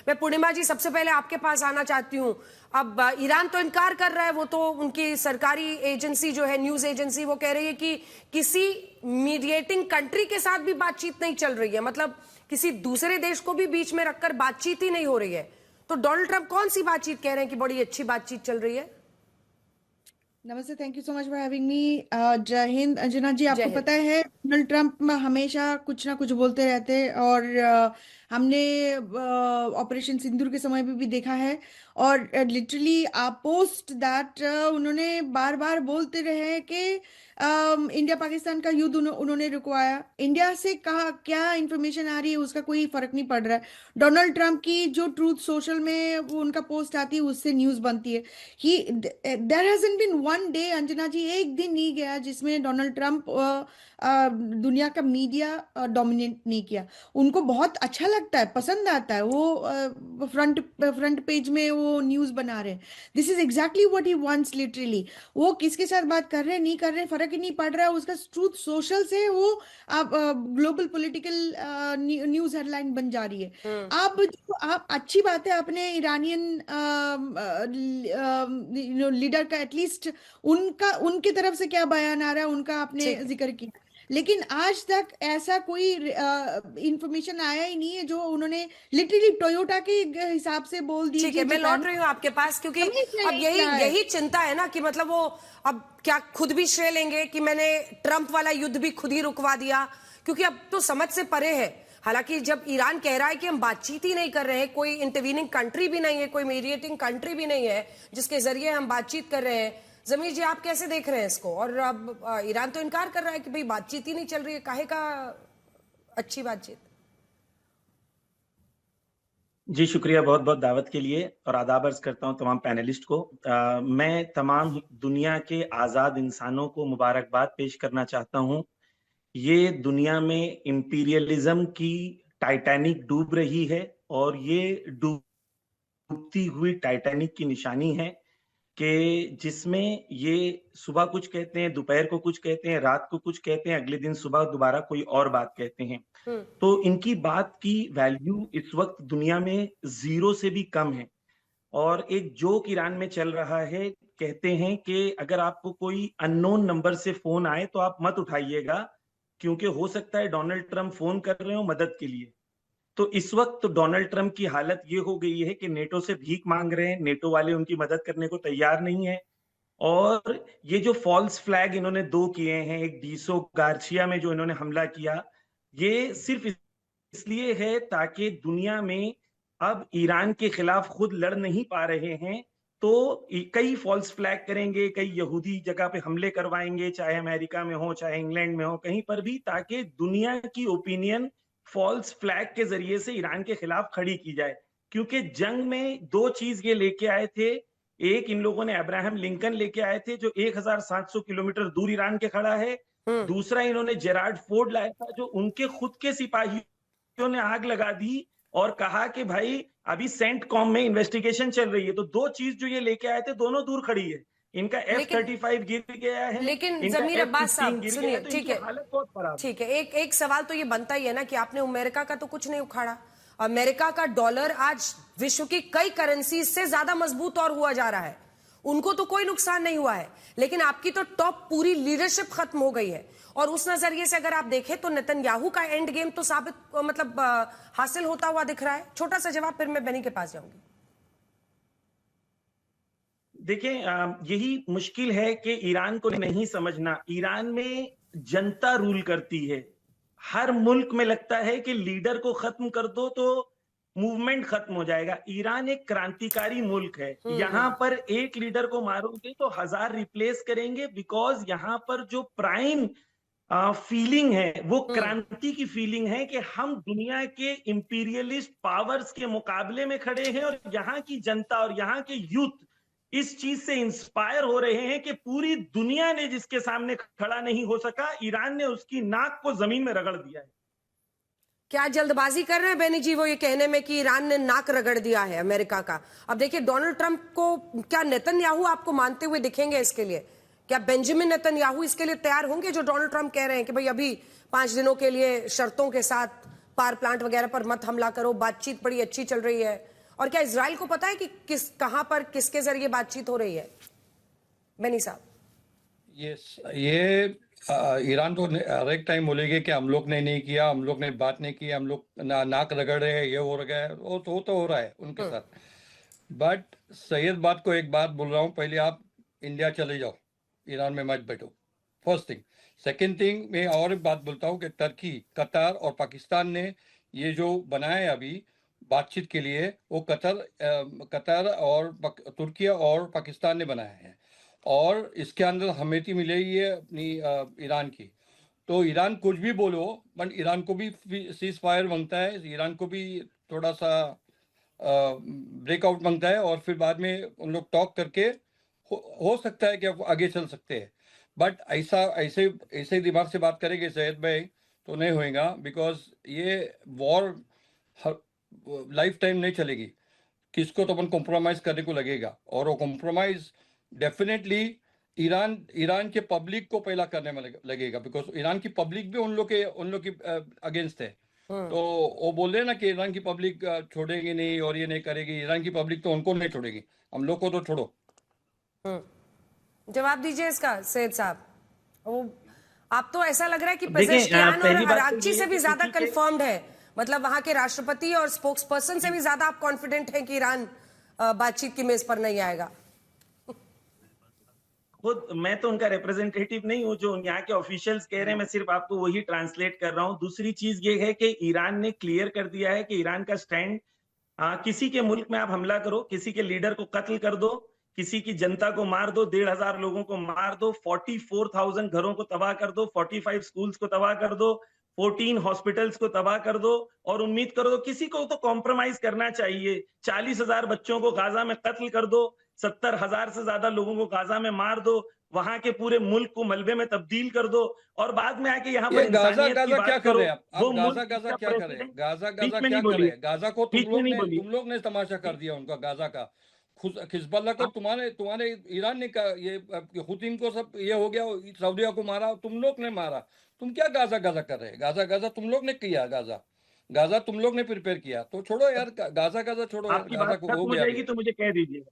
मैं पूर्णिमा जी सबसे पहले आपके पास आना चाहती हूँ। अब ईरान तो इनकार कर रहा है, वो तो उनकी सरकारी एजेंसी जो है, न्यूज एजेंसी, वो कह रही है कि किसी मीडिएटिंग कंट्री के साथ भी बातचीत नहीं चल रही है, मतलब किसी दूसरे देश को भी बीच में रखकर बातचीत ही नहीं हो रही है। तो डोनाल्ड ट्रंप कौन सी बातचीत कह रहे हैं कि बड़ी अच्छी बातचीत चल रही है? नमस्ते, thank you so much for having me. जय हिंद। अंजना जी, जय आपको हिंद। पता है डोनाल्ड ट्रंप हमेशा कुछ ना कुछ बोलते रहते हैं, और हमने ऑपरेशन सिंदूर के समय भी देखा है। और लिटरली पोस्ट दैट उन्होंने बार बार बोलते रहे कि इंडिया पाकिस्तान का युद्ध उन्होंने रुकवाया। इंडिया से कहा क्या इंफॉर्मेशन आ रही है उसका कोई फर्क नहीं पड़ रहा है। डोनाल्ड ट्रंप की जो ट्रूथ सोशल में वो उनका पोस्ट आती है उससे न्यूज़ बनती है। ही there hasn't been one day, Anjana ji, एक दिन नहीं गया जिसमें डोनाल्ड ट्रंप दुनिया का मीडिया डोमिनेट नहीं किया। उनको बहुत अच्छा लगता है, पसंद आता है, वो फ्रंट पेज में वो न्यूज़ बना रहे हैं। This is exactly what he wants literally. वो किसके साथ बात कर रहे हैं नहीं कर रहे हैं फर्क ही नहीं पड़ रहा है, उसका ट्रूथ सोशल से वो आप ग्लोबल पॉलिटिकल न्यूज़ हेडलाइन बन जा रही है। आप अच्छी बात है, अपने ईरानियन लीडर का एटलीस्ट उनका उनकी तरफ से क्या बयान आ रहा है उनका आपने ठीक है, जिक्र किया। लेकिन आज तक ऐसा कोई इंफॉर्मेशन आया ही नहीं है जो उन्होंने लिटरली टोयोटा के हिसाब से बोल ठीक है, दीजिए, मैं लौट जापान रही हूँ आपके पास, क्योंकि हमेशा अब नहीं यही किया है। यही चिंता है ना कि मतलब वो अब क्या खुद भी श्रेय लेंगे कि मैंने ट्रंप वाला युद्ध भी खुद ही रुकवा दिया, क्योंकि अब तो समझ से परे है। हालांकि जब ईरान कह रहा है कि हम बातचीत ही नहीं कर रहे हैं, कोई इंटरवीनिंग कंट्री भी नहीं है, कोई मीडिएटिंग कंट्री भी नहीं है जिसके जरिए हम बातचीत कर रहे हैं। जमीर जी, आप कैसे देख रहे हैं इसको? और अब ईरान तो इनकार कर रहा है कि भाई बातचीत ही नहीं चल रही है, काहे का अच्छी बातचीत? जी शुक्रिया बहुत बहुत दावत के लिए, और आदाब अर्ज करता हूँ तमाम पैनलिस्ट को। मैं तमाम दुनिया के आज़ाद इंसानों को मुबारकबाद पेश करना चाहता हूँ। ये दुनिया में इंपीरियलिज्म की टाइटैनिक डूब रही है, और ये डूबती हुई टाइटैनिक की निशानी है कि जिसमें ये सुबह कुछ कहते हैं, दोपहर को कुछ कहते हैं, रात को कुछ कहते हैं, अगले दिन सुबह दोबारा कोई और बात कहते हैं। तो इनकी बात की वैल्यू इस वक्त दुनिया में जीरो से भी कम है। और एक जोक ईरान में चल रहा है, कहते हैं कि अगर आपको कोई अननोन नंबर से फोन आए तो आप मत उठाइएगा, क्योंकि हो सकता है डोनाल्ड ट्रंप फोन कर रहे हो मदद के लिए। तो इस वक्त तो डोनाल्ड ट्रंप की हालत ये हो गई है कि नेटो से भीख मांग रहे हैं, नेटो वाले उनकी मदद करने को तैयार नहीं है। और ये जो फॉल्स फ्लैग इन्होंने दो किए हैं, एक डीसो गार्सिया में जो इन्होंने हमला किया, ये सिर्फ इसलिए है ताकि दुनिया में अब ईरान के खिलाफ खुद लड़ नहीं पा रहे हैं, तो कई फॉल्स फ्लैग करेंगे, कई यहूदी जगह पे हमले करवाएंगे, चाहे अमेरिका में हो चाहे इंग्लैंड में हो, कहीं पर भी, ताकि दुनिया की ओपिनियन फॉल्स फ्लैग के जरिए से ईरान के खिलाफ खड़ी की जाए। क्योंकि जंग में दो चीज ये लेके आए थे। एक इन लोगों ने अब्राहम लिंकन लेके आए थे जो 1700 किलोमीटर दूर ईरान के खड़ा है। दूसरा इन्होंने जेरार्ड फोर्ड लाया था जो उनके खुद के सिपाहियों ने आग लगा दी और कहा कि भाई अभी सेंट कॉम में इन्वेस्टिगेशन चल रही है। तो दो चीज जो ये लेके आए थे दोनों दूर खड़ी है। इनका लेकिन F-35 गिर गया है, लेकिन इनका जमीर अब्बास F-15 साहब गिर गया सुनिए, है, तो ठीक इनकी है, हालत बहुत खराब है। ठीक है, एक एक सवाल तो ये बनता ही है ना कि आपने अमेरिका का तो कुछ नहीं उखाड़ा। अमेरिका का डॉलर आज विश्व की कई करेंसी से ज्यादा मजबूत और हुआ जा रहा है, उनको तो कोई नुकसान नहीं हुआ है, लेकिन आपकी तो टॉप पूरी लीडरशिप खत्म हो गई है। और उस नजरिए से अगर आप देखें तो नेतन्याहू का एंड गेम तो साबित मतलब हासिल होता हुआ दिख रहा है। छोटा सा जवाब, फिर मैं बेनी के पास जाऊंगी। देखिए, यही मुश्किल है कि ईरान को नहीं समझना। ईरान में जनता रूल करती है। हर मुल्क में लगता है कि लीडर को खत्म कर दो तो मूवमेंट खत्म हो जाएगा। ईरान एक क्रांतिकारी मुल्क है। यहां पर एक लीडर को मारोगे तो 1000 रिप्लेस करेंगे, बिकॉज यहां पर जो प्राइम फीलिंग है वो क्रांति की फीलिंग है कि हम दुनिया के इंपीरियलिस्ट पावर्स के मुकाबले में खड़े हैं, और यहाँ की जनता और यहाँ के यूथ इस चीज से इंस्पायर हो रहे हैं कि पूरी दुनिया ने जिसके सामने खड़ा नहीं हो सका, ईरान ने उसकी नाक को जमीन में रगड़ दिया है। क्या जल्दबाजी कर रहे हैं बेनी जी वो ये कहने में कि ईरान ने नाक रगड़ दिया है अमेरिका का? अब देखिए, डोनाल्ड ट्रंप को क्या नेतन्याहू आपको मानते हुए दिखेंगे इसके लिए? क्या बेंजामिन नेतन्याहू इसके लिए तैयार होंगे जो डोनाल्ड ट्रंप कह रहे हैं कि भाई अभी 5 दिनों के लिए शर्तों के साथ पावर प्लांट वगैरह पर मत हमला करो, बातचीत बड़ी अच्छी चल रही है? और क्या इजराइल को पता है कि कहां पर किसके जरिए बातचीत हो रही है? बेनी साहब, ये ईरान तो हर एक टाइम बोलेंगे कि हम लोग ने नहीं किया, हम लोग ने बात नहीं की, हम लोग नाक रगड़ रहे हैं, ये हो रहा है, वो तो हो रहा है उनके साथ। बट सैयद बात को एक बात बोल रहा हूँ, पहले आप इंडिया चले जाओ, ईरान में मत बैठो, फर्स्ट थिंग। सेकेंड थिंग, मैं और एक बात बोलता हूँ कि टर्की, कतर और पाकिस्तान ने ये जो बनाया है अभी बातचीत के लिए, वो कतर और तुर्की और पाकिस्तान ने बनाया है, और इसके अंदर हमेती मिलेगी है अपनी ईरान की। तो ईरान कुछ भी बोलो, बट ईरान को भी सीज फायर मांगता है, ईरान को भी थोड़ा सा ब्रेकआउट मांगता है, और फिर बाद में उन लोग टॉक करके हो सकता है कि आप आगे चल सकते हैं। बट ऐसे दिमाग से बात करेंगे सैयद भाई तो नहीं होएगा, बिकॉज ये वॉर लाइफ टाइम नहीं चलेगी, किसको तो अपन कॉम्प्रोमाइज करने को लगेगा, और वो कॉम्प्रोमाइज डेफिनेटली ईरान के पब्लिक को पहला करने में लगेगा, बिकॉज ईरान की पब्लिक भी उन लोग के अगेंस्ट है। तो वो बोल रहे हैं ना कि ईरान की पब्लिक छोड़ेगी नहीं और ये नहीं करेगी, ईरान की पब्लिक तो उनको नहीं छोड़ेगी, हम लोग को तो छोड़ो। जवाब दीजिए इसका सैयद साहब। वो आप तो ऐसा लग रहा है कि देखिए, पेजेश्कियान पहली और बात तो अरागची ये से है भी कि ज्यादा किसी के- कंफर्म्ड है, मतलब वहां के राष्ट्रपति और स्पोक्स पर्सन से भी ज्यादा आप कॉन्फिडेंट हैं कि ईरान बातचीत की मेज पर नहीं आएगा? खुद मैं तो उनका रिप्रेजेंटेटिव नहीं हूं, जो यहाँ के ऑफिशियल्स कह रहे हैं, मैं सिर्फ आपको वही ट्रांसलेट कर रहा हूं। दूसरी चीज ये है कि ईरान ने क्लियर कर दिया है कि ईरान का स्टैंड, किसी के मुल्क में आप हमला करो, किसी के लीडर को कत्ल कर दो, किसी की जनता को मार दो, 1,500 लोगों को मार दो, 44,000 घरों को तबाह कर दो, 45 स्कूल्स को तबाह कर दो, 14 हॉस्पिटल्स को तबाह कर दो, और उम्मीद करो तो किसी को तो कॉम्प्रोमाइज करना चाहिए। 40,000 बच्चों को गाजा में कत्ल कर दो, 70,000 से ज्यादा लोगों को गाजा में मार दो, वहां के पूरे मुल्क को मलबे में तब्दील कर दो, और बाद में आके यहाँ पर ये गाजा इंसानियत की गाजा क्या बात कर करो। रहे हैं आप? वो गाजा मुल्क गाजा जिसका क्या कर रहे हैं? प्रेसिडेंट, गाजा बीच गाजा में क्या नहीं कर रहे बोलिए, हैं? गाजा को बीच में नहीं बोलिए। तुम लोग ने तमाशा कर दिया उनका, गाजा का। हिजबुल्लाह को तुम्हारे ईरान ने ये हुतीन को सब ये हो गया, सऊदिया को मारा, तुम लोग ने मारा। तुम क्या गाजा गाजा कर रहे हैं? गाजा गाजा तुम लोग ने किया, गाजा तुम लोग ने प्रिपेयर किया, तो छोड़ो यार, गाजा गाजा छोड़ो यार, आपकी गाजा बात को हो खत्म हो गया जाएगी अभी। तो मुझे कह दीजिए।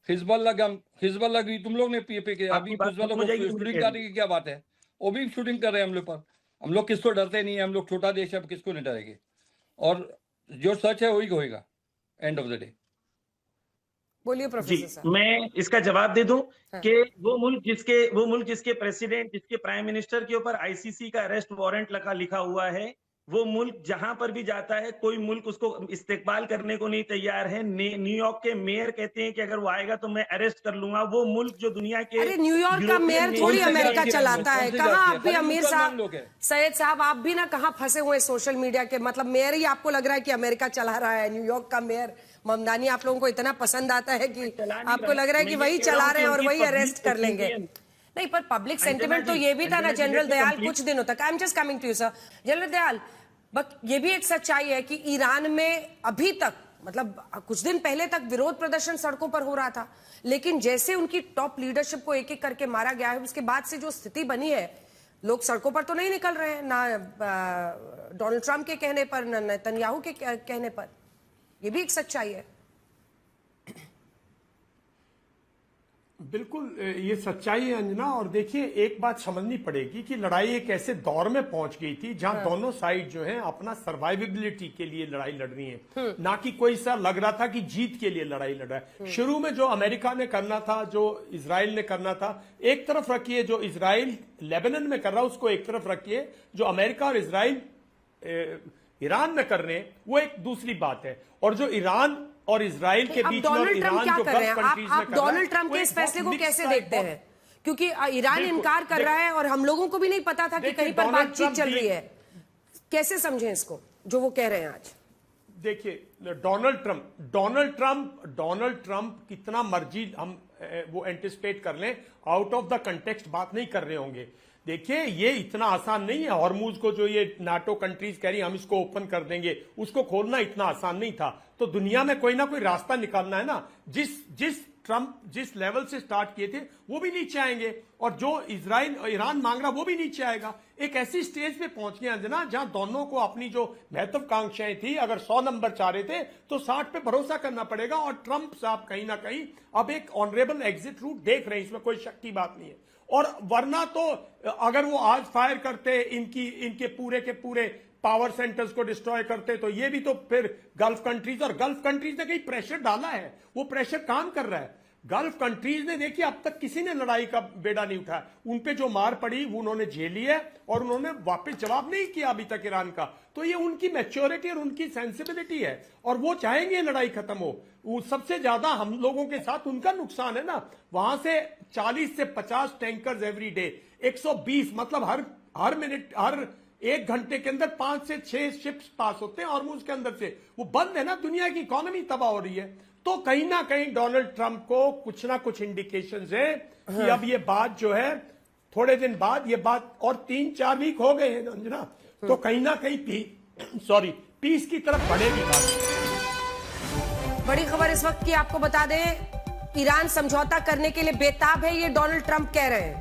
हिजबुल्लाह की तुम लोग ने पे किया, आपकी अभी बात हिजबुल्लाह खत्म हो को जाएगी तो मुझे शूटिंग कह करने दीजिए। की क्या बात है? वो भी शूटिंग कर रहे हैं हम लोग पर। हम लोग किसको डरते नहीं है, हम लोग छोटा देश है, अब किसको नहीं डरेंगे, और जो सच है वही होएगा एंड ऑफ द डे। बोलिए जी, प्रोफेसर साहब। मैं इसका जवाब दे दूं हाँ। कि वो मुल्क जिसके प्रेसिडेंट, जिसके प्राइम मिनिस्टर के ऊपर आईसीसी का अरेस्ट वारंट लिखा हुआ है, वो मुल्क जहां पर भी जाता है, कोई मुल्क उसको इस्तेकबाल करने को नहीं तैयार है। न्यूयॉर्क के मेयर कहते हैं कि अगर वो आएगा तो मैं अरेस्ट कर लूंगा। वो मुल्क जो दुनिया के अरे न्यूयॉर्क का यूरोपियन मेयर नेशन थोड़ी से अमेरिका जाती है, चलाता है। कौन सी कहाँ जाती है? आप भी खाली अमीर मुसलमान साहब, लोग हैं। सैयद साहब, आप भी ना कहाँ फंसे हुए सोशल मीडिया के, मतलब मेयर ही आपको लग रहा है कि अमेरिका चला रहा है। न्यूयॉर्क का मेयर ममदानी आप लोगों को इतना पसंद आता है कि आपको लग रहा है कि वही चला रहे हैं और वही अरेस्ट कर लेंगे। नहीं, पर पब्लिक सेंटिमेंट तो ये भी था ना जनरल दयाल कुछ दिनों तक। I am just coming to you sir. General Dayal, but ये भी एक सच्चाई है कि ईरान में अभी तक, मतलब कुछ दिन पहले तक विरोध प्रदर्शन सड़कों पर हो रहा था, लेकिन जैसे उनकी टॉप लीडरशिप को एक एक करके मारा गया है, उसके बाद से जो स्थिति बनी है, लोग सड़कों पर तो नहीं निकल रहे हैं, ना डोनाल्ड ट्रंप के कहने पर, ना नेतन्याहू के कहने पर। ये भी एक सच्चाई है। बिल्कुल ये सच्चाई है अंजना। और देखिए, एक बात समझनी पड़ेगी कि लड़ाई एक ऐसे दौर में पहुंच गई थी जहां दोनों साइड जो है अपना सर्वाइवेबिलिटी के लिए लड़ाई लड़ रही है, ना कि कोई सा लग रहा था कि जीत के लिए लड़ाई लड़ रहा है। शुरू में जो अमेरिका ने करना था, जो इजराइल ने करना था, एक तरफ रखिए। जो इजराइल लेबनान में कर रहा है उसको एक तरफ रखिए, जो अमेरिका और इजराइल ईरान में कर रहे हैं वो एक दूसरी बात है। और जो ईरान और इजराइल के बीच में, और ईरान जो गल्फ कंट्रीज में आप डोनाल्ड ट्रंप के इस फैसले को कैसे देखते हैं? क्योंकि ईरान इनकार कर रहा है और हम लोगों को भी नहीं पता था कि कहीं पर बातचीत चल रही है। कैसे समझें इसको जो वो कह रहे हैं आज? देखिए, डोनाल्ड ट्रंप कितना मर्जी हम वो एंटिसिपेट कर लें, आउट ऑफ द कंटेक्स्ट बात नहीं कर रहे होंगे। देखिए, ये इतना आसान नहीं है। हॉर्मूज को जो ये नाटो कंट्रीज कह रही हम इसको ओपन कर देंगे, उसको खोलना इतना आसान नहीं था। तो दुनिया में कोई ना कोई रास्ता निकालना है ना। जिस ट्रंप जिस लेवल से स्टार्ट किए थे वो भी नीचे आएंगे, और जो इजराइल और ईरान मांग रहा वो भी नीचे आएगा। एक ऐसी स्टेज पे पहुंच गए अंजना जहां दोनों को अपनी जो महत्वाकांक्षाएं थी, अगर 100 नंबर चाह रहे थे तो 60 पे भरोसा करना पड़ेगा। और ट्रंप साहब कहीं ना कहीं अब एक ऑनरेबल एग्जिट रूट देख रहे हैं, इसमें कोई शक की बात नहीं है। और वरना तो अगर वो आज फायर करते इनके पूरे के पूरे पावर सेंटर्स को डिस्ट्रॉय करते, तो ये भी तो फिर गल्फ कंट्रीज, और गल्फ कंट्रीज ने कहीं प्रेशर डाला है, वो प्रेशर काम कर रहा है। गल्फ कंट्रीज ने देखिए अब तक किसी ने लड़ाई का बेड़ा नहीं उठाया, उन पे जो मार पड़ी वो उन्होंने झेली है और उन्होंने वापस जवाब नहीं किया अभी तक ईरान का। तो ये उनकी मैच्योरिटी और उनकी सेंसिबिलिटी है, और वो चाहेंगे लड़ाई खत्म हो। वो सबसे ज्यादा हम लोगों के साथ उनका नुकसान है ना, वहां से 40 से 50 टैंकर्स एवरी डे, 120 मतलब हर मिनट, हर 1 घंटे के अंदर 5 से 6 शिप्स पास होते हैं हॉर्मुज के अंदर से। वो बंद है ना, दुनिया की इकोनॉमी तबाह हो रही है। तो कहीं ना कहीं डोनाल्ड ट्रंप को कुछ ना कुछ इंडिकेशंस है कि अब ये बात जो है, थोड़े दिन बाद ये बात, और 3-4 वीक हो गए हैं अंजना, तो कहीं ना कहीं पीस की तरफ बढ़ेगी बात। बड़ी खबर इस वक्त की आपको बता दें, ईरान समझौता करने के लिए बेताब है, ये डोनाल्ड ट्रंप कह रहे हैं।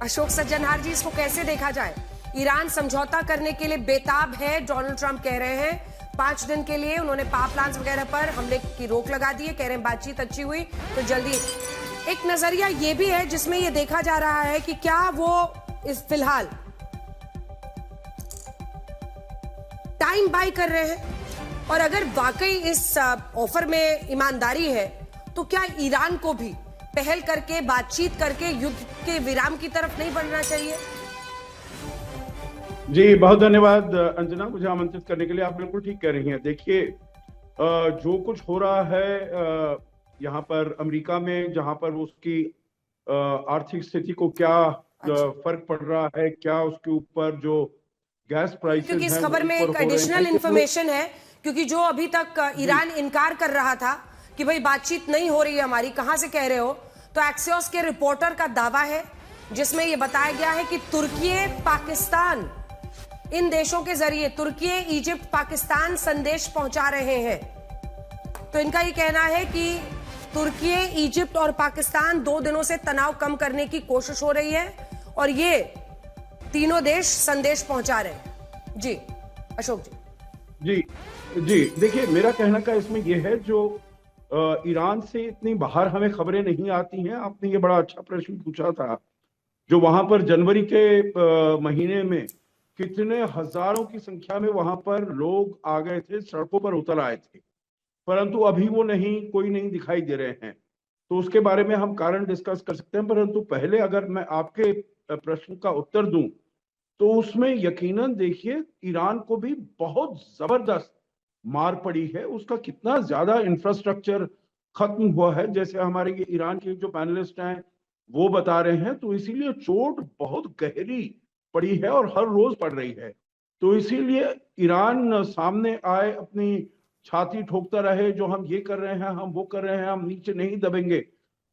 अशोक सज्जनहार जी, इसको कैसे देखा जाए? ईरान समझौता करने के लिए बेताब है, डोनाल्ड ट्रंप कह रहे हैं। 5 दिन के लिए उन्होंने पावर प्लांट्स वगैरह पर हमले की रोक लगा दी है, कह रहे हैं बातचीत अच्छी हुई तो जल्दी। एक नजरिया ये भी है जिसमें ये देखा जा रहा है कि क्या वो इस फिलहाल टाइम बाय कर रहे हैं, और अगर वाकई इस ऑफर में ईमानदारी है तो क्या ईरान को भी पहल करके बातचीत करके युद्ध के विराम की तरफ नहीं बढ़ना चाहिए? जी बहुत धन्यवाद अंजना, मुझे आमंत्रित करने के लिए। आप बिल्कुल ठीक कह रही हैं। देखिए जो कुछ हो रहा है यहाँ पर अमेरिका में, जहाँ पर उसकी आर्थिक स्थिति को क्या फर्क पड़ रहा है, क्या उसके ऊपर जो गैस प्राइसेस क्योंकि इस खबर में एक एडिशनल इंफॉर्मेशन है, क्योंकि जो अभी तक ईरान इनकार कर रहा था कि भाई बातचीत नहीं हो रही है हमारी, कहां से कह रहे हो, तो एक्सियोस के रिपोर्टर का दावा है जिसमें यह बताया गया है कि तुर्की, पाकिस्तान, इन देशों के जरिए तुर्की, इजिप्ट, पाकिस्तान संदेश पहुंचा रहे हैं। तो इनका ये कहना है कि तुर्की, इजिप्ट और पाकिस्तान 2 दिनों से तनाव कम करने की कोशिश हो रही है और ये तीनों देश संदेश पहुंचा रहे हैं। जी अशोक जी। जी देखिए, मेरा कहना का इसमें यह है, जो ईरान से इतनी बाहर हमें खबरें नहीं आती हैं। आपने ये बड़ा अच्छा प्रश्न पूछा था, जो वहां पर जनवरी के महीने में कितने हजारों की संख्या में वहां पर लोग आ गए थे, सड़कों पर उतर आए थे, परंतु अभी वो कोई नहीं दिखाई दे रहे हैं। तो उसके बारे में हम कारण डिस्कस कर सकते हैं, परंतु पहले अगर मैं आपके प्रश्न का उत्तर दूं तो उसमें यकीनन देखिए ईरान को भी बहुत जबरदस्त मार पड़ी है। उसका कितना ज्यादा इंफ्रास्ट्रक्चर खत्म हुआ है, जैसे हमारे ये ईरान के जो पैनलिस्ट हैं वो बता रहे हैं। तो इसीलिए चोट बहुत गहरी पड़ी है और हर रोज पड़ रही है। तो इसीलिए ईरान सामने आए, अपनी छाती ठोकता रहे, जो हम ये कर रहे हैं, हम वो कर रहे हैं, हम नीचे नहीं दबेंगे,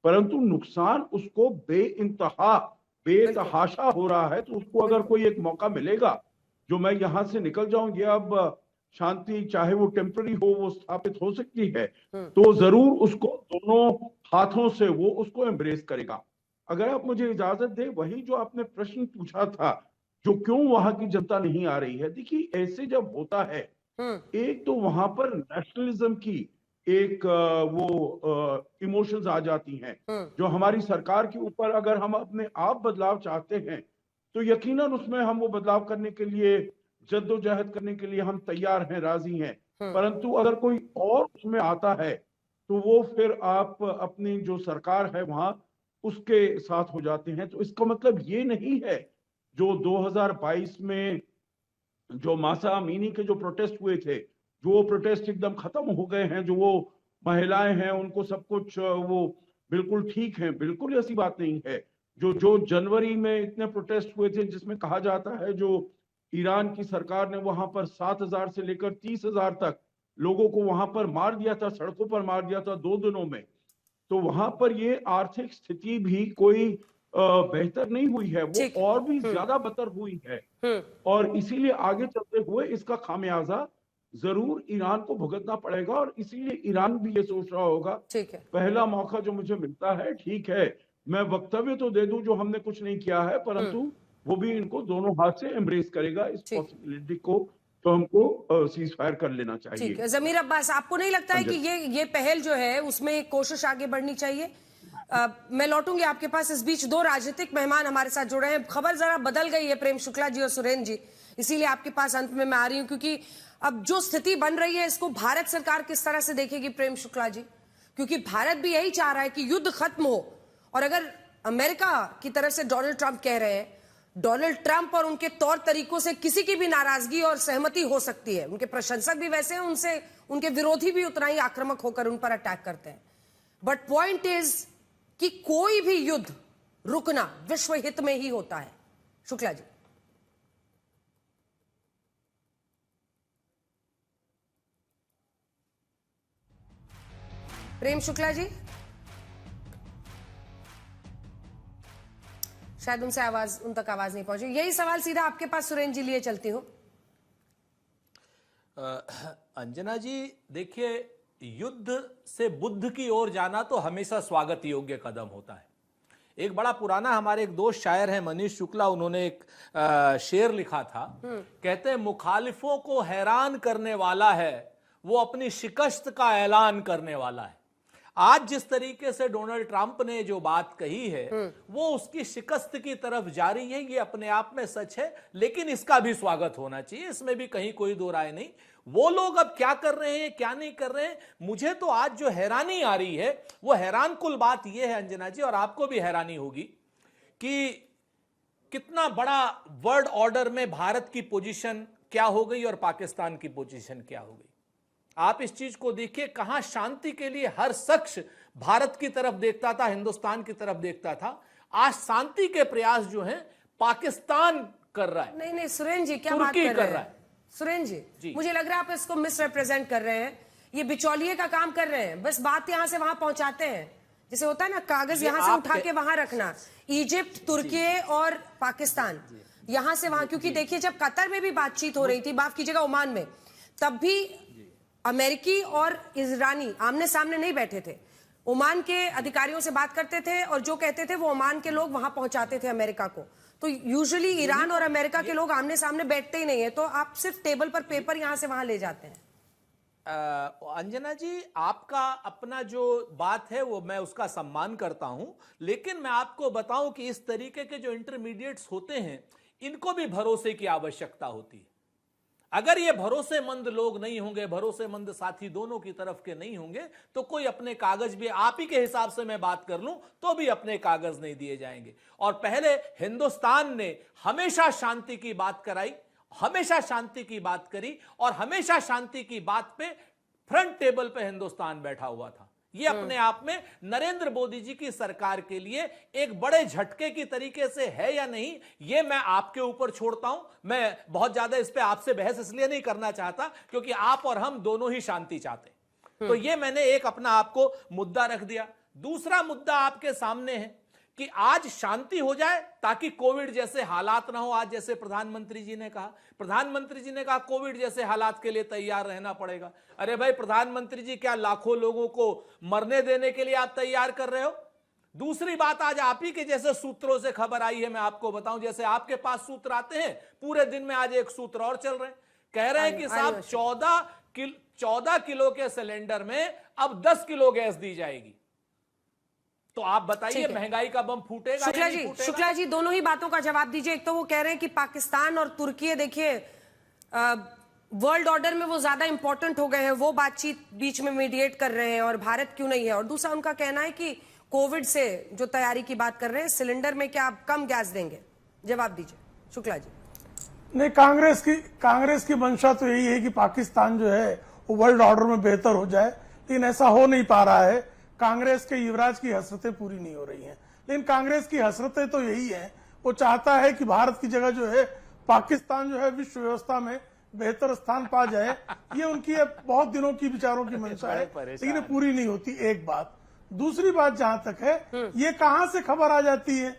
परंतु नुकसान उसको बेतहाशा हो रहा है। तो उसको अगर कोई एक मौका मिलेगा जो मैं यहां से निकल जाऊं, ये अब शांति चाहे वो टेम्पररी हो, वो स्थापित हो सकती है, तो जरूर उसको दोनों हाथों से वो उसको एम्ब्रेस करेगा। अगर आप मुझे इजाजत दें, वही जो आपने प्रश्न पूछा था, जो क्यों वहां की जनता नहीं आ रही है, देखिए ऐसे जब होता है, एक तो वहां पर नेशनलिज्म की एक वो इमोशंस आ जाती हैं, जो हमारी सरकार के ऊपर, अगर हम अपने आप बदलाव चाहते हैं तो यकीनन उसमें हम वो बदलाव करने के लिए, जद्दोजहद करने के लिए हम तैयार हैं, राजी हैं। परंतु अगर कोई और उसमें आता है तो वो फिर आप अपनी जो सरकार है वहां उसके साथ हो जाते हैं। तो इसका मतलब ये नहीं है जो 2022 में जो मासा अमीनी के जो प्रोटेस्ट हुए थे, जो वो प्रोटेस्ट एकदम खत्म हो गए हैं, जो वो महिलाएं हैं उनको सब कुछ वो बिल्कुल ठीक है, बिल्कुल ऐसी बात नहीं है। जो जनवरी में इतने प्रोटेस्ट हुए थे, जिसमें कहा जाता है जो ईरान की सरकार ने वहां पर 7,000 से लेकर 30,000 तक लोगों को वहां पर मार दिया था, सड़कों पर मार दिया था 2 दिनों में। तो वहां पर ये आर्थिक स्थिति भी कोई बेहतर नहीं हुई है, वो और भी ज्यादा बदतर हुई है। और इसीलिए आगे चलते हुए इसका खामियाजा जरूर ईरान को भुगतना पड़ेगा, और इसीलिए ईरान भी ये सोच रहा होगा, ठीक है। पहला मौका जो मुझे मिलता है, ठीक है मैं वक्तव्य तो दे दूं जो हमने कुछ नहीं किया है, परंतु वो भी इनको दोनों हाथ से एम्ब्रेस करेगा इस ठीक। पॉसिबिलिटी को, तो हमको सीज फायर कर लेना ठीक है। चाहिए। जमीर अब्बास, आपको नहीं लगता है कि ये पहल जो है उसमें एक कोशिश आगे बढ़नी चाहिए? मैं लौटूंगी आपके पास। इस बीच दो राजनीतिक मेहमान हमारे साथ जुड़े हैं। खबर जरा बदल गई है, प्रेम शुक्ला जी और सुरेंद्र जी, इसीलिए आपके पास अंत में मैं आ रही हूं, क्योंकि अब जो स्थिति बन रही है इसको भारत सरकार किस तरह से देखेगी प्रेम शुक्ला जी? क्योंकि भारत भी यही चाह रहा है कि युद्ध खत्म हो, और अगर अमेरिका की तरफ से डोनाल्ड ट्रंप कह रहे हैं, डोनाल्ड ट्रंप और उनके तौर तरीकों से किसी की भी नाराजगी और सहमति हो सकती है। उनके प्रशंसक भी वैसे हैं, उनसे उनके विरोधी भी उतना ही आक्रामक होकर उन पर अटैक करते हैं। बट पॉइंट इज कि कोई भी युद्ध रुकना विश्व हित में ही होता है। शुक्ला जी। प्रेम शुक्ला जी, शायद उन तक आवाज नहीं पहुंची। यही सवाल सीधा आपके पास सुरेंद्र जी लिए चलती हूं। अंजना जी, देखिए, युद्ध से बुद्ध की ओर जाना तो हमेशा स्वागत योग्य कदम होता है। एक बड़ा पुराना हमारे एक दोस्त शायर हैं मनीष शुक्ला, उन्होंने एक शेर लिखा था, कहते हैं मुखालिफों को हैरान करने वाला है वो अपनी शिकस्त का ऐलान करने वाला है। आज जिस तरीके से डोनाल्ड ट्रंप ने जो बात कही है वो उसकी शिकस्त की तरफ जा रही है, ये अपने आप में सच है, लेकिन इसका भी स्वागत होना चाहिए, इसमें भी कहीं कोई दो राय नहीं। वो लोग अब क्या कर रहे हैं क्या नहीं कर रहे हैं, मुझे तो आज जो हैरानी आ रही है वो हैरान कुल बात यह है अंजना जी, और आपको भी हैरानी होगी कि कितना बड़ा वर्ल्ड ऑर्डर में भारत की पोजीशन क्या हो गई और पाकिस्तान की पोजीशन क्या हो गई। आप इस चीज को देखिए, कहां शांति के लिए हर शख्स भारत की तरफ देखता था, हिंदुस्तान की तरफ देखता था, आज शांति के प्रयास जो हैं पाकिस्तान कर रहा है। नहीं सुरेंद्र जी, क्या बात कर रहे हैं सुरेंद्र जी? मुझे लग रहा है आप इसको मिसरिप्रेजेंट कर रहे हैं। ये बिचौलिए का काम कर रहे हैं, बस बात यहां से वहां पहुंचाते हैं, जैसे होता है ना कागज यहां से उठा के वहां रखना। इजिप्ट, तुर्की और पाकिस्तान, यहां से वहां, क्योंकि देखिए जब कतर में भी बातचीत हो रही थी, माफ कीजिएगा ओमान में, तब भी अमेरिकी और ईरानी आमने सामने नहीं बैठे थे। ओमान के अधिकारियों से बात करते थे और जो कहते थे वो ओमान के लोग वहां पहुंचाते थे अमेरिका को। तो यूजुअली ईरान और अमेरिका के लोग आमने सामने बैठते ही नहीं है, तो आप सिर्फ टेबल पर पेपर यहां से वहां ले जाते हैं। अंजना जी, आपका अपना जो बात है वो मैं उसका सम्मान करता हूं, लेकिन मैं आपको बताऊं कि इस तरीके के जो इंटरमीडिएट्स होते हैं इनको भी भरोसे की आवश्यकता होती है। अगर ये भरोसेमंद लोग नहीं होंगे, भरोसेमंद साथी दोनों की तरफ के नहीं होंगे, तो कोई अपने कागज भी, आप ही के हिसाब से मैं बात कर लूं तो भी अपने कागज नहीं दिए जाएंगे। और पहले हिंदुस्तान ने हमेशा शांति की बात कराई, हमेशा शांति की बात करी, और हमेशा शांति की बात पे फ्रंट टेबल पे हिंदुस्तान बैठा हुआ था। ये अपने आप में नरेंद्र मोदी जी की सरकार के लिए एक बड़े झटके की तरीके से है या नहीं, ये मैं आपके ऊपर छोड़ता हूं। मैं बहुत ज्यादा इस पे आपसे बहस इसलिए नहीं करना चाहता क्योंकि आप और हम दोनों ही शांति चाहते हैं। तो ये मैंने एक अपना आपको मुद्दा रख दिया। दूसरा मुद्दा आपके सामने है कि आज शांति हो जाए ताकि कोविड जैसे हालात ना हो। आज जैसे प्रधानमंत्री जी ने कहा कोविड जैसे हालात के लिए तैयार रहना पड़ेगा। अरे भाई प्रधानमंत्री जी, क्या लाखों लोगों को मरने देने के लिए आप तैयार कर रहे हो? दूसरी बात, आज आप ही के जैसे सूत्रों से खबर आई है, मैं आपको बताऊं, जैसे आपके पास सूत्र आते हैं पूरे दिन में, आज एक सूत्र और चल रहे हैं, कह रहे हैं कि साहब 14 किलो के सिलेंडर में अब 10 किलो गैस दी जाएगी। तो आप बताइए, महंगाई का बम फूटेगा? शुक्ला जी दोनों ही बातों का जवाब दीजिए। एक तो वो कह रहे हैं कि पाकिस्तान और तुर्की, देखिए वर्ल्ड ऑर्डर में वो ज्यादा इंपॉर्टेंट हो गए हैं, वो बातचीत बीच में मीडिएट कर रहे हैं, और भारत क्यों नहीं है। और दूसरा उनका कहना है कि कोविड से जो तैयारी की बात कर रहे हैं, सिलेंडर में क्या आप कम गैस देंगे? जवाब दीजिए शुक्ला जी। नहीं, कांग्रेस की मंशा तो यही है कि पाकिस्तान जो है वो वर्ल्ड ऑर्डर में बेहतर हो जाए, लेकिन ऐसा हो नहीं पा रहा है। कांग्रेस के युवराज की हसरतें पूरी नहीं हो रही हैं, लेकिन कांग्रेस की हसरतें तो यही हैं, वो चाहता है कि भारत की जगह जो है पाकिस्तान जो है विश्व व्यवस्था में बेहतर स्थान पा जाए। ये उनकी बहुत दिनों की विचारों की मंशा है, लेकिन पूरी नहीं होती। एक बात। दूसरी बात जहां तक है, ये कहां से खबर आ जाती है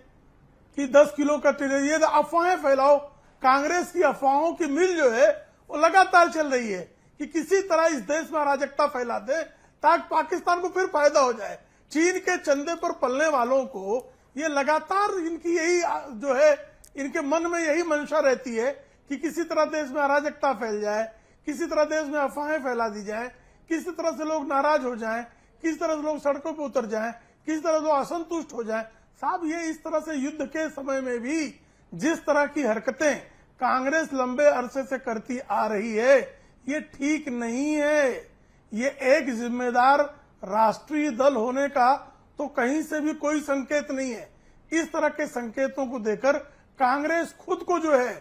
कि 10 किलो का टिकट, ये अफवाहें फैलाओ। कांग्रेस की अफवाहों की मिल जो है वो लगातार चल रही है कि किसी तरह इस देश में अराजकता फैला दे ताकि पाकिस्तान को फिर फायदा हो जाए। चीन के चंदे पर पलने वालों को ये लगातार इनकी यही जो है, इनके मन में यही मंशा रहती है कि किसी तरह देश में अराजकता फैल जाए, किसी तरह देश में अफवाहें फैला दी जाए, किसी तरह से लोग नाराज हो जाएं, किसी तरह से लोग सड़कों पर उतर जाएं, किसी तरह से असंतुष्ट हो जाएं। साहब ये इस तरह से युद्ध के समय में भी जिस तरह की हरकतें कांग्रेस लंबे अरसे से करती आ रही है, ये ठीक नहीं है। ये एक जिम्मेदार राष्ट्रीय दल होने का तो कहीं से भी कोई संकेत नहीं है। इस तरह के संकेतों को देकर कांग्रेस खुद को जो है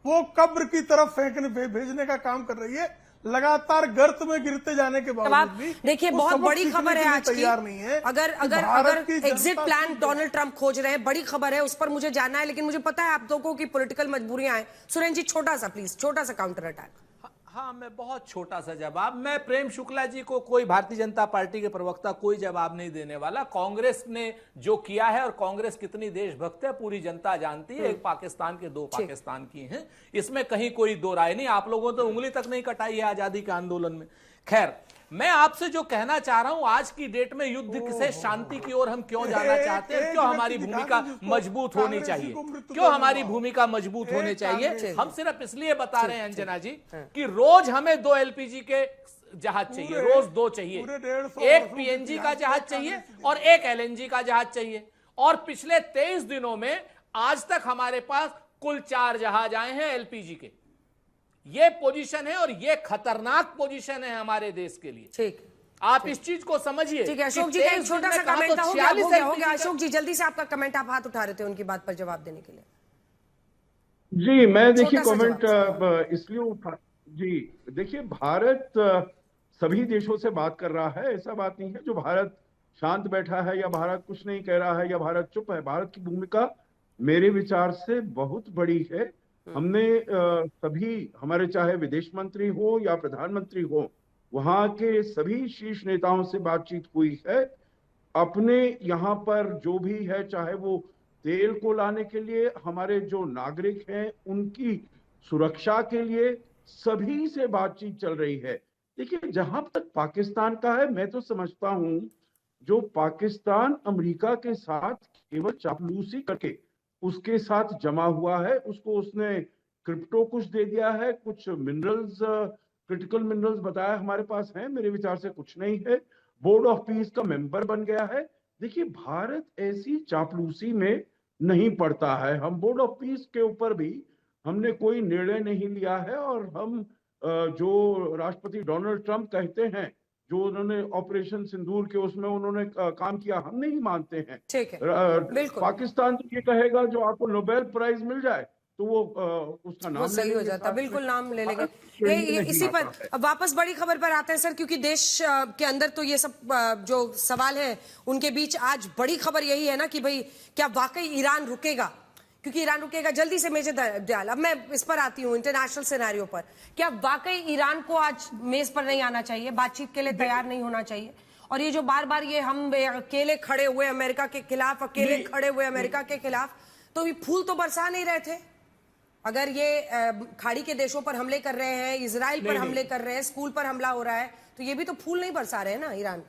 वो कब्र की तरफ भेजने का काम कर रही है। लगातार गर्त में गिरते जाने के बावजूद भी देखिए, बहुत बड़ी खबर है आज की। तैयार नहीं है। अगर एग्जिट प्लान डोनाल्ड ट्रंप खोज रहे हैं, बड़ी खबर है, उस पर मुझे जानना है, लेकिन मुझे पता है आप लोगों की पॉलिटिकल मजबूरियां हैं। सुरेंद्र जी, छोटा सा प्लीज, छोटा सा काउंटर अटैक। हाँ, मैं बहुत छोटा सा जवाब, मैं प्रेम शुक्ला जी को, कोई भारतीय जनता पार्टी के प्रवक्ता कोई जवाब नहीं देने वाला। कांग्रेस ने जो किया है और कांग्रेस कितनी देशभक्त है पूरी जनता जानती है। एक पाकिस्तान के दो पाकिस्तान की हैं, इसमें कहीं कोई दो राय नहीं। आप लोगों ने तो उंगली तक नहीं कटाई है आजादी के आंदोलन में। खैर, मैं आपसे जो कहना चाह रहा हूं, आज की डेट में युद्ध से शांति की ओर हम क्यों जाना चाहते हैं, क्यों हमारी भूमिका मजबूत होनी चाहिए, क्यों हमारी भूमिका मजबूत होने चाहिए, हम सिर्फ इसलिए बता रहे हैं अंजना जी कि रोज हमें 2 LPG के जहाज चाहिए, रोज 2 चाहिए, एक PNG का जहाज चाहिए और एक LNG का जहाज चाहिए। और पिछले 23 दिनों में आज तक हमारे पास कुल 4 जहाज आए हैं LPG के। ये पोजीशन है और ये खतरनाक पोजीशन है हमारे देश के लिए। ठीक, आप इस चीज को समझिए। ठीक है अशोक जी, का छोटा सा कमेंट हो गया। अशोक जी, जल्दी से आपका कमेंट, आप हाथ उठा रहे थे उनकी बात पर जवाब देने के लिए। जी, मैं देखिए कमेंट इसलिए उठा, जी देखिए, भारत सभी देशों से बात कर रहा है। ऐसा बात नहीं है जो भारत शांत बैठा है या भारत कुछ नहीं कह रहा है या भारत चुप है। भारत की भूमिका मेरे विचार से बहुत बड़ी है। हमने सभी, हमारे चाहे विदेश मंत्री हो या प्रधानमंत्री हो, वहां के सभी शीर्ष नेताओं से बातचीत हुई है। अपने यहाँ पर जो भी है, चाहे वो तेल को लाने के लिए, हमारे जो नागरिक हैं उनकी सुरक्षा के लिए, सभी से बातचीत चल रही है। देखिए, जहां तक पाकिस्तान का है, मैं तो समझता हूं जो पाकिस्तान अमेरिका के साथ केवल चापलूसी करके उसके साथ जमा हुआ है, उसको उसने क्रिप्टो कुछ दे दिया है, कुछ मिनरल्स, क्रिटिकल मिनरल्स बताया हमारे पास हैं, मेरे विचार से कुछ नहीं है। बोर्ड ऑफ पीस का मेंबर बन गया है। देखिए, भारत ऐसी चापलूसी में नहीं पड़ता है। हम बोर्ड ऑफ पीस के ऊपर भी हमने कोई निर्णय नहीं लिया है। और हम जो राष्ट्रपति डोनाल्ड ट्रंप कहते हैं, जो उन्होंने ऑपरेशन सिंदूर के उसमें उन्होंने काम किया, हम नहीं मानते हैं। ठीक है, बिल्कुल। पाकिस्तान तो ये कहेगा जो आपको नोबेल प्राइज मिल जाए तो वो उसका नाम सही हो जाता, बिल्कुल नाम ले लेंगे। इसी पर वापस बड़ी खबर पर आते हैं सर, क्योंकि देश के अंदर तो ये सब जो सवाल है उनके बीच आज बड़ी खबर यही है ना कि भाई क्या वाकई ईरान रुकेगा, क्योंकि ईरान रुकेगा। जल्दी से मेजर दयाल, अब मैं इस पर आती हूँ, इंटरनेशनल सिनेरियो पर। क्या वाकई ईरान को आज मेज पर नहीं आना चाहिए, बातचीत के लिए तैयार नहीं होना चाहिए? और ये जो बार बार ये हम अकेले खड़े हुए अमेरिका के खिलाफ, अकेले खड़े हुए अमेरिका के खिलाफ, तो ये फूल तो बरसा नहीं रहे थे। अगर ये खाड़ी के देशों पर हमले कर रहे हैं, इजराइल पर हमले कर रहे हैं, स्कूल पर हमला हो रहा है, तो ये भी तो फूल नहीं बरसा रहे हैं ना ईरान।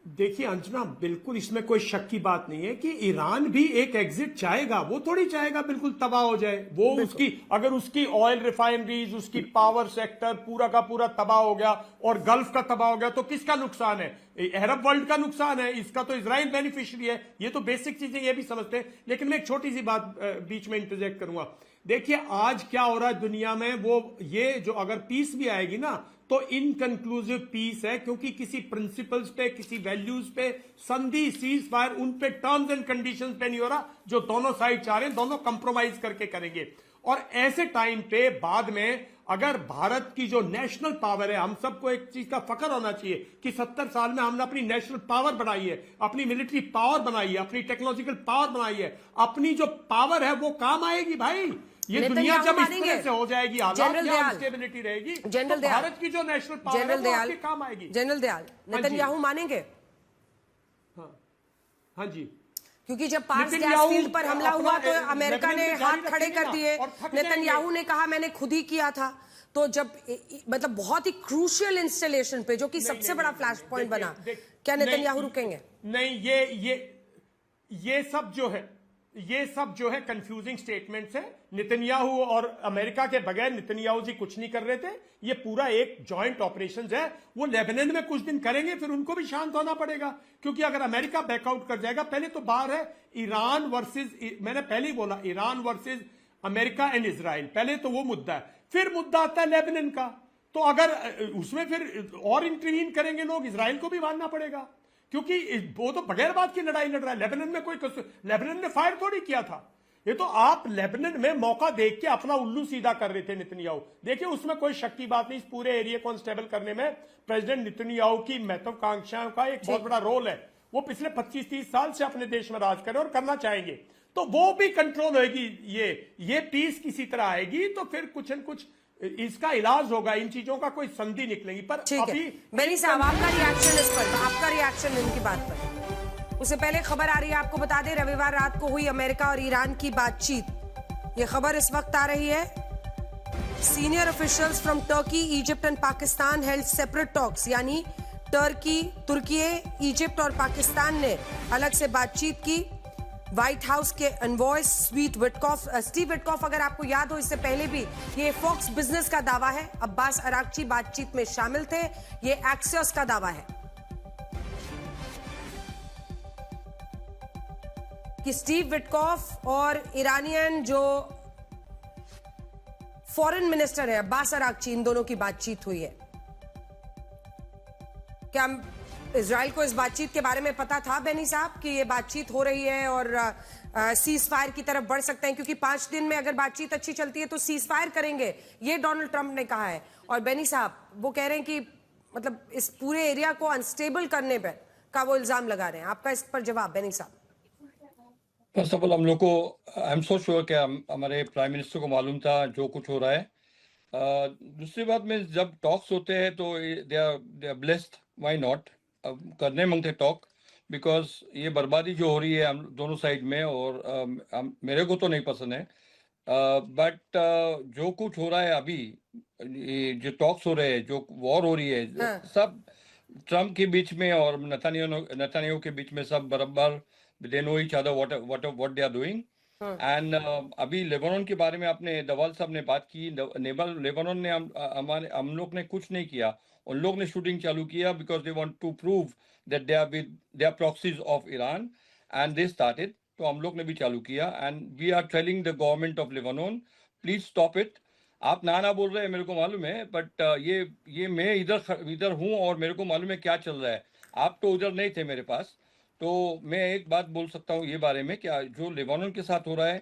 देखिए अंजना, बिल्कुल इसमें कोई शक की बात नहीं है कि ईरान भी एक एग्जिट चाहेगा। वो थोड़ी चाहेगा बिल्कुल तबाह हो जाए। वो उसकी, अगर उसकी ऑयल रिफाइनरीज, उसकी पावर सेक्टर पूरा का पूरा तबाह हो गया और गल्फ का तबाह हो गया, तो किसका नुकसान है? अरब वर्ल्ड का नुकसान है। इसका तो इजराइल बेनिफिशियरी है। ये तो बेसिक चीजें ये भी समझते हैं। लेकिन मैं एक छोटी सी बात बीच में इंटरजेक्ट करूंगा। देखिए आज क्या हो रहा है दुनिया में, वो ये जो अगर पीस भी आएगी ना, तो इनकंक्लूसिव पीस है, क्योंकि किसी प्रिंसिपल्स पे, किसी वैल्यूज पे, संधि, सीज फायर, उन पे टर्म्स एंड कंडीशंस पे नहीं हो रहा जो दोनों साइड चाह रहे हैं। दोनों कंप्रोमाइज करके करेंगे। और ऐसे टाइम पे बाद में अगर भारत की जो नेशनल पावर है, हम सबको एक चीज का फख्र होना चाहिए कि 70 साल में हमने अपनी नेशनल पावर बनाई है, अपनी मिलिट्री पावर बनाई है, अपनी टेक्नोलॉजिकल पावर बनाई है। अपनी जो पावर है वो काम आएगी भाई। ये दुनिया जब इस तरह से हो जाएगी, स्टेबिलिटी रहेगी, तो भारत की जो नेशनल पावर है वो आपके काम आएगी। जनरल दयाल, नेतन्याहू मानेंगे? हाँ जी, क्योंकि जब पार्स गैस नेतन्याहू फील्ड पर हमला अपना हुआ तो अमेरिका ने लेबनान में हाथ जारी खड़े रखेंगे कर ना, दिए। और थक नेतन्याहू जाएंगे। ने कहा मैंने खुद ही किया था। तो जब मतलब बहुत ही क्रूशियल इंस्टॉलेशन पे जो कि सबसे बड़ा फ्लैश पॉइंट बना, क्या नेतन्याहू रुकेंगे? नहीं, ये सब जो है कंफ्यूजिंग स्टेटमेंट्स है। नेतन्याहू और अमेरिका के बगैर नेतन्याहू जी कुछ नहीं कर रहे थे। ये पूरा एक जॉइंट ऑपरेशन है। वो लेबनान में कुछ दिन करेंगे, फिर उनको भी शांत होना पड़ेगा, क्योंकि अगर अमेरिका बैकआउट कर जाएगा, पहले तो बाहर है ईरान वर्सेस, मैंने पहले ही बोला Iran versus America and Israel, पहले तो वो मुद्दा है। फिर मुद्दा आता है लेबनान का। तो अगर उसमें फिर और इंटरवीन करेंगे लोग, इजराइल को भी मानना पड़ेगा, क्योंकि वो तो बगैर बात की लड़ाई लड़ रहा है। लेबनान में लेबनान ने फायर थोड़ी किया था। ये तो आप लेबनान में मौका देख के अपना उल्लू सीधा कर रहे थे नेतन्याहू। देखिए, उसमें कोई शक की बात नहीं। इस पूरे एरिया को अनस्टेबल करने में प्रेसिडेंट नेतन्याहू की महत्वाकांक्षाओं का एक बहुत बड़ा रोल है। वो पिछले 25-30 साल से अपने देश में राज करें और करना चाहेंगे, तो वो भी कंट्रोल होगी। ये पीस किसी तरह आएगी तो फिर कुछ न कुछ इसका इलाज होगा, इन चीजों का कोई संधि निकलेगी। पर अभी बेनी साहब, आपका रिएक्शन इस पर, आपका रिएक्शन इनकी बात पर। उससे पहले खबर आ रही है, आपको बता दें, रविवार रात को हुई अमेरिका और ईरान की बातचीत। ये खबर इस वक्त आ रही है। Senior officials from Turkey, Egypt and Pakistan held separate talks, यानी तुर्की, इजिप्ट और पाकिस्तान ने अलग से बातचीत की। व्हाइट हाउस के एनवॉय स्टीव विटकॉफ, अगर आपको याद हो, इससे पहले भी ये फॉक्स बिजनेस का दावा है, अब्बास अरागची बातचीत में शामिल थे। ये एक्सियोस का दावा है कि स्टीव विटकॉफ और ईरानियन जो फॉरेन मिनिस्टर है अब्बास अरागची, इन दोनों की बातचीत हुई है। क्या इजराइल को इस बातचीत के बारे में पता था बेनी साहब कि ये बातचीत हो रही है और सीज फायर की तरफ बढ़ सकते हैं? क्योंकि 5 दिन में अगर बातचीत अच्छी चलती है तो सीज फायर करेंगे, ये डोनाल्ड ट्रंप ने कहा है। और बेनी साहब वो कह रहे हैं कि मतलब इस पूरे एरिया को अनस्टेबल करने पर का वो इल्जाम लगा रहे हैं। आपका इस पर जवाब बेनी साहब? फर्स्ट ऑफ ऑल, हम लोग को, आई एम सो श्योर कि हमारे प्राइम मिनिस्टर को मालूम था जो कुछ हो रहा है। दूसरी बात में, जब टॉक्स होते हैं तो they are blessed, why not करने मांगते टॉक, बिकॉज ये बर्बादी जो हो रही है हम दोनों साइड में, और मेरे को तो नहीं पसंद है, बट जो कुछ हो रहा है अभी, ये जो टॉक्स हो रहे हैं, जो वॉर हो रही है, सब ट्रम्प के बीच में और नेतन्याहू के बीच में, सब बराबर they know each other what they are doing. And अभी लेबनान के बारे में आपने, दवाल साहब ने बात की। लेबनान ने हम लोग ने कुछ नहीं किया, उन लोग ने शूटिंग चालू किया, because they want to prove that they are proxies of Iran, and they started. तो हम लोग ने भी चालू किया, and we are telling the government of Lebanon, please stop it. आप ना बोल रहे हैं, मेरे को मालूम है, बट ये मैं इधर हूँ और मेरे को मालूम है क्या चल रहा है। आप तो उधर नहीं थे मेरे पास, तो मैं एक बात बोल सकता हूँ ये बारे में, क्या जो लेबनान के साथ हो रहा है,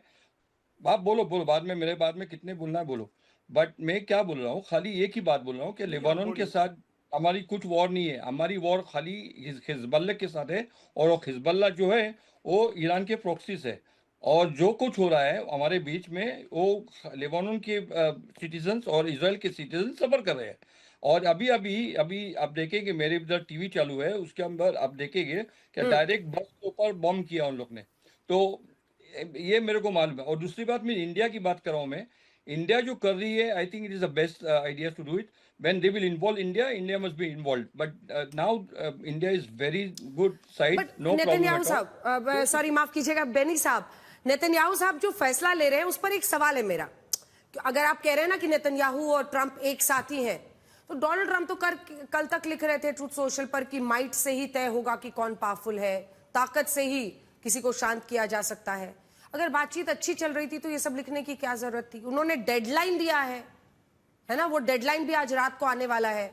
आप बोलो बाद में, मेरे बाद में कितने बोलना है बोलो, बट मैं क्या बोल रहा हूँ, खाली एक ही बात बोल रहा हूँ कि लेबनान के साथ हमारी कुछ वॉर नहीं है। हमारी वॉर खाली हिजबुल्लाह के साथ है, और वो हिजबुल्लाह जो है वो ईरान के प्रॉक्सीज है। और जो कुछ हो रहा है हमारे बीच में, वो लेबनान के सिटीजन्स और इजराइल के सिटीजन सफर कर रहे हैं। और अभी आप देखेंगे, मेरे इधर टीवी चालू है, उसके अंदर आप देखेंगे कि डायरेक्ट बस के ऊपर बॉम्ब किया उन लोग ने। तो ये मेरे को मालूम है। और दूसरी बात, मैं इंडिया की बात कर रहा हूँ। मैं इंडिया जो कर रही है, I think it is the best idea to do it. When they will involve India must be involve, but now India is very good side, no problem. Netanyahu साहब, सॉरी माफ कीजिएगा बेनी साहब, नेतन्याहू साहब जो फैसला ले रहे हैं उस पर एक सवाल है मेरा। अगर आप कह रहे हैं ना कि नेतन्याहू और ट्रंप एक साथ ही हैं, तो डोनाल्ड ट्रंप तो कल तक लिख रहे थे ट्रूथ सोशल पर कि माइट से ही तय होगा कि कौन पावरफुल है, ताकत से ही किसी को शांत किया जा सकता है। अगर बातचीत अच्छी चल रही थी तो ये सब लिखने की क्या जरूरत थी? उन्होंने डेडलाइन दिया है ना, वो डेडलाइन भी आज रात को आने वाला है।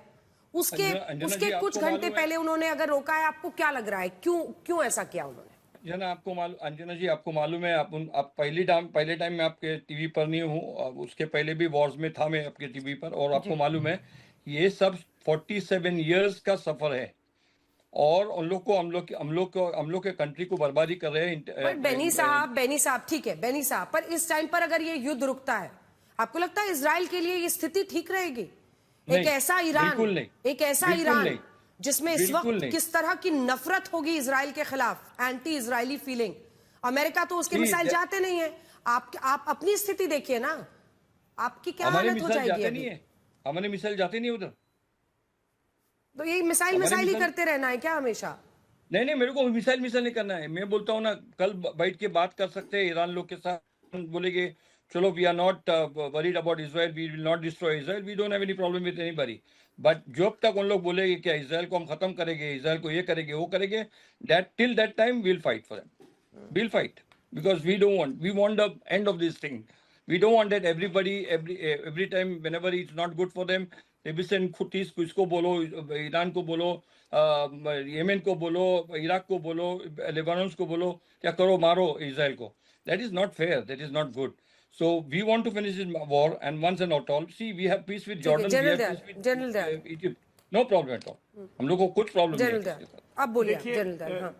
उसके कुछ घंटे पहले उन्होंने अगर रोका है, आपको क्या लग रहा है, क्यों ऐसा किया उन्होंने? जना आपको मालूम, अंजना जी आपको मालूम है, आप पहले टाइम में आपके टीवी पर नहीं हूँ, उसके पहले भी वॉर्स में था मैं आपके टीवी पर, और आपको मालूम है ये सब 47 इयर्स का सफर है, और उन लोग को हम लोग के कंट्री को बर्बादी कर रहे हैं। बेनी साहब ठीक है बेनी साहब, पर इस टाइम पर अगर ये युद्ध रुकता है, आपको लगता है इजराइल के लिए ये स्थिति ठीक रहेगी? एक ऐसा ईरान जिसमें इस वक्त किस तरह की नफरत होगी इजराइल के खिलाफ, एंटी इजरायली फीलिंग, अमेरिका तो उसके जी, मिसाइल जाते नहीं है। आप अपनी स्थिति देखिए ना, आपकी क्या हमारे हालत हो मिसाइल जाएगी जाते अभी? नहीं है, हमारे मिसाइल जाते नहीं उधर। तो यही मिसाइल हमारे मिसाइल ही मिसाइल करते रहना है क्या हमेशा? नहीं, मेरे को मिसाइल नहीं करना है। मैं बोलता हूँ ना, कल बैठ के बात कर सकते हैं ईरान लोग के साथ, बोलेंगे चलो we are not worried about Israel, we will not destroy Israel, we don't have any problem with anybody. But जब तक उन लोग बोलेंगे क्या इजराइल को हम खत्म करेंगे, इजराइल को ये करेंगे वो करेंगे, that till that time we will fight for them, we will fight, because we want the end of this thing. We don't want that every time whenever it's not good for them, they be send Houthis को, इसको बोलो, Iran को बोलो, Yemen को बोलो, Iraq को बोलो, Lebanon को बोलो, क्या करो, मारो इजराइल को। That is not fair, that is not good. So we want to finish this war and once and not all. See, we have peace with Jordan, we have peace with general Egypt, no problem at all. हम लोग को कुछ problem नहीं है general किसी को। अब बोलिए देखिए, जनरल। हाँ।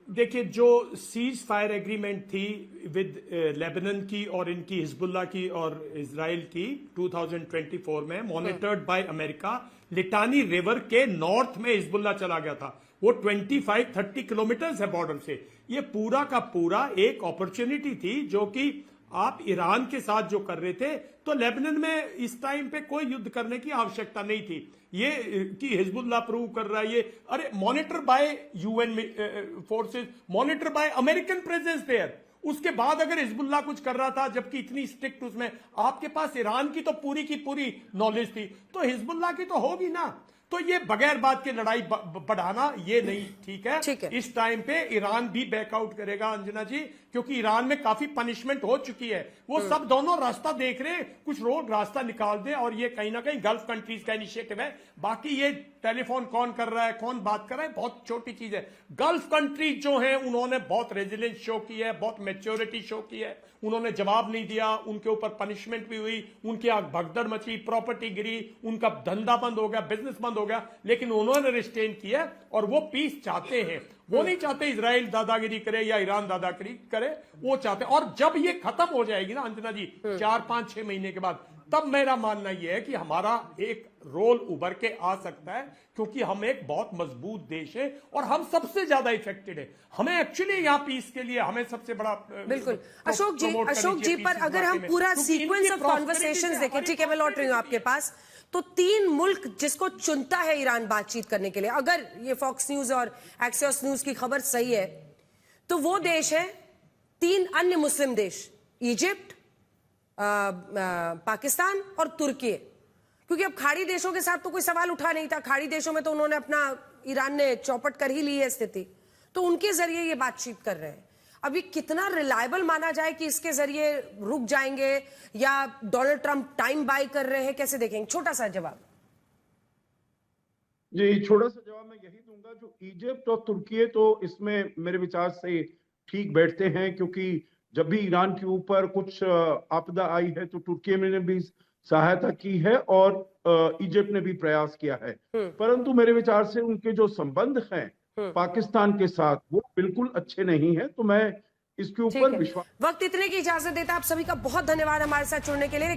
देखिए जो सीज फायर एग्रीमेंट थी विद लेबनान की और इनकी हिजबुल्लाह की और इजराइल की 2024 में, मॉनिटर्ड बाय अमेरिका, लिटानी रिवर के नॉर्थ में हिजबुल्लाह चला गया था। वो 25-30 किलोमीटर है बॉर्डर से। ये पूरा का पूरा एक अपॉर्चुनिटी थी जो कि आप ईरान के साथ जो कर रहे थे, तो लेबनान में इस टाइम पे कोई युद्ध करने की आवश्यकता नहीं थी। ये कि हिजबुल्लाह प्रूव कर रहा है, ये अरे monitor by UN forces, monitor by American presence there. उसके बाद अगर हिजबुल्लाह कुछ कर रहा था, जबकि इतनी स्ट्रिक्ट उसमें आपके पास ईरान की तो पूरी की पूरी नॉलेज थी, तो हिजबुल्लाह की तो होगी ना। तो ये बगैर बात के लड़ाई बढ़ाना ये नहीं ठीक है। इस टाइम पे ईरान भी बैकआउट करेगा अंजना जी, क्योंकि ईरान में काफी पनिशमेंट हो चुकी है। वो सब दोनों रास्ता देख रहे हैं, कुछ रोड रास्ता निकाल दे, और ये कहीं ना कहीं गल्फ कंट्रीज का इनिशिएटिव है। बाकी ये टेलीफोन कौन कर रहा है, कौन बात कर रहा है, बहुत छोटी चीज है। गल्फ कंट्रीज जो हैं उन्होंने बहुत रेजिलेंस शो की है, बहुत मैच्योरिटी शो की है। उन्होंने जवाब नहीं दिया, उनके ऊपर पनिशमेंट भी हुई, उनकी आग भगदड़ मची, प्रॉपर्टी गिरी, उनका धंधा बंद हो गया, बिजनेस बंद हो गया, लेकिन उन्होंने रिस्टेन किया और वो पीस चाहते हैं। वो नहीं चाहते इजराइल दादागिरी करे या ईरान दादागिरी करे, वो चाहते। और जब ये खत्म हो जाएगी ना अंजना जी, 4-5-6 महीने के बाद, तब मेरा मानना यह है कि हमारा एक रोल उभर के आ सकता है, क्योंकि हम एक बहुत मजबूत देश है और हम सबसे ज्यादा इफेक्टेड है। हमें एक्चुअली यहाँ पीस के लिए हमें सबसे बड़ा बिल्कुल अशोक जी पर अगर हम पूरा सीक्वेंस ऑफ कॉन्वर्सेशंस देखें, ठीक है मैं लौट रही हूँ आपके पास, तो 3 मुल्क जिसको चुनता है ईरान बातचीत करने के लिए, अगर ये फॉक्स न्यूज और एक्सियोस न्यूज की खबर सही है, तो वो देश है 3 अन्य मुस्लिम देश, इजिप्ट, पाकिस्तान और तुर्की। क्योंकि अब खाड़ी देशों के साथ तो कोई सवाल उठा नहीं था, खाड़ी देशों में तो उन्होंने अपना, ईरान ने चौपट कर ही ली है स्थिति, तो उनके जरिए ये बातचीत कर रहे हैं। अभी कितना रिलायबल माना जाए कि इसके जरिए रुक जाएंगे या डोनाल्ड ट्रंप टाइम बाय कर रहे हैं, कैसे देखेंगे? छोटा सा जवाब। जी, छोटा सा जवाब मैं यही दूंगा, जो इजिप्ट और तुर्की तो इसमें मेरे विचार से ठीक बैठते हैं, क्योंकि जब भी ईरान के ऊपर कुछ आपदा आई है तो तुर्की ने भी सहायता की है और इजिप्ट ने भी प्रयास किया है। परंतु मेरे विचार से उनके जो संबंध हैं पाकिस्तान के साथ वो बिल्कुल अच्छे नहीं है। तो मैं इसके ऊपर विश्वास। वक्त इतने की इजाजत देता, आप सभी का बहुत धन्यवाद हमारे साथ जुड़ने के लिए।